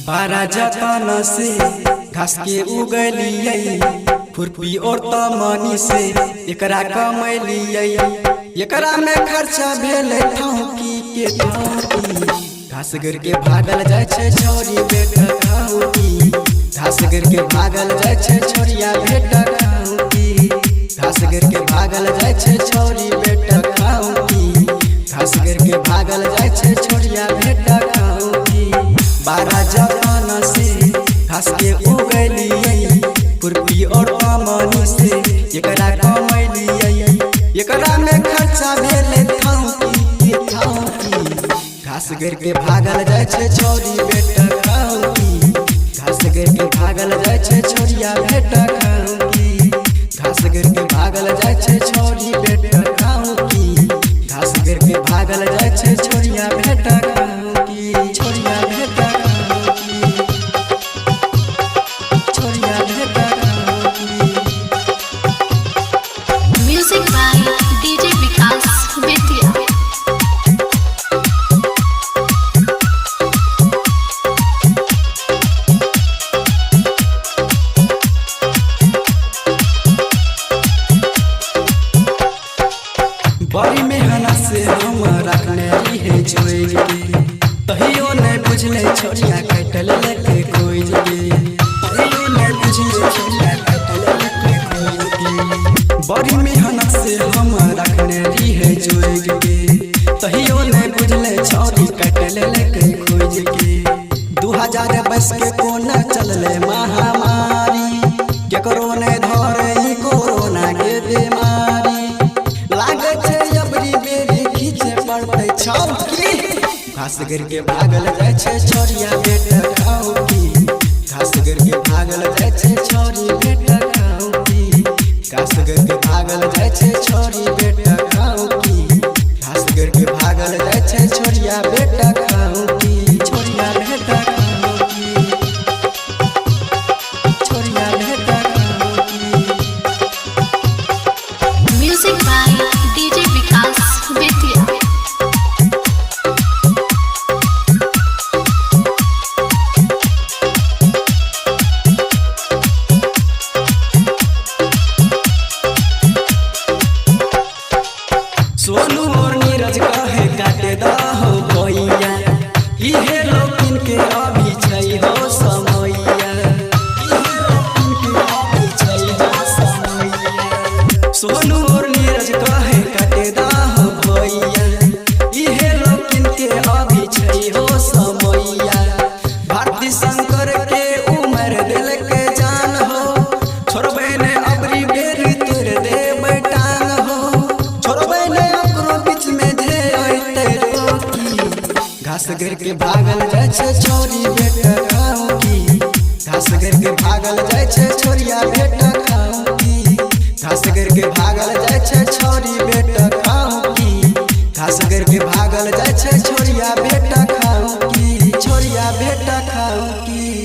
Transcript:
बारा जतन से घास के उगलियै खुरपी और तमनी से एकरा कमैलियै। एकरा में खर्चा भेल ठौकी के ठौकी। घास गिर के भागल जाय छै छोरी बेटा खाउकी। घास गिर के भागल जाय छै छोरिया बेटा खाउकी। घास गिर के भागल जाय छै छोरी बेटा खाउकी। घास गिर के भागल जाय छै छोरिया बेटा खाउकी। बारा जतन से घास के उगलियै खुरपी और तमनी से एकरा कमैलियै। एकरा में खर्चा भेल ठौकी के ठौकी। घास गिर के भागल जाय छै छोरी बेटा खाउकी। घास गिर के भागल जाय छै छोरिया बेटा खाउकी। घास गिर के भागल जाय छै छोरी बेटा खाउकी। घास गिर के भागल जाय छै छोरिया बेटा खाउकी। छोरिया बेटा खाउकी। छोरिया बेटा खाउकी। Music by DJ Vikas Bethia. बड़ी मेहनत से हम रखने रही जोड़ के तहियो नहीं बुझले छोरिया कटल लेके खोज गे। तहियो नहीं बुझले छोरिया कटल लेके खोज गे। बड़ी मेहनत से हम रखने रही जोड़ के तहियो नहीं बुझले छोरी कटल लेके खोज गे। 2022 के कोना चलले महामारी केकरो नहीं धरे कोरोना के बीमारी। लागे छै अबरी बेरी खींचे पड़ते छौकी। घास गिर के भागल जाय छै छोरिया बेटा खाउकी। घास गिर के भागल जाय छै छोरी बेटा खाउकी। घास गिर के भागल जाय छै छोरी बेटा खाउकी। घास गिर के भागल जाय छै छोरिया बेटा खाउकी। छोरिया बेटा खाउकी। छोरिया बेटा खाउकी। Music by DJ Vikas Bethia. Sonu और नीरज कहे काटे दहो भैया। इहे लोकिन के अभी छै हो समैया। इहे लोकिन के अभी छै हो समैया। सोनू और नीरज कहे काटे दहो भैया। इहे लोकिन के अभी छै हो समैया। भारती शंकर के उमर दिल के जान हो। छोड़बे ने अबरी बेरी तोड़ देबै टांग हो। छोड़बे ने ओकरो बीच में धे अइतै रोकी। घास गिर के भागल जाय छै छोरी बेटा खाउकी। घास गिर के भागल जाय छै छोरिया बेटा खाउकी। घास गिर के भागल जाय छै छोरी बेटा खाउकी। घास गिर के भागल जाय छै छोरिया बेटा खाउकी। छोरिया बेटा खाउकी।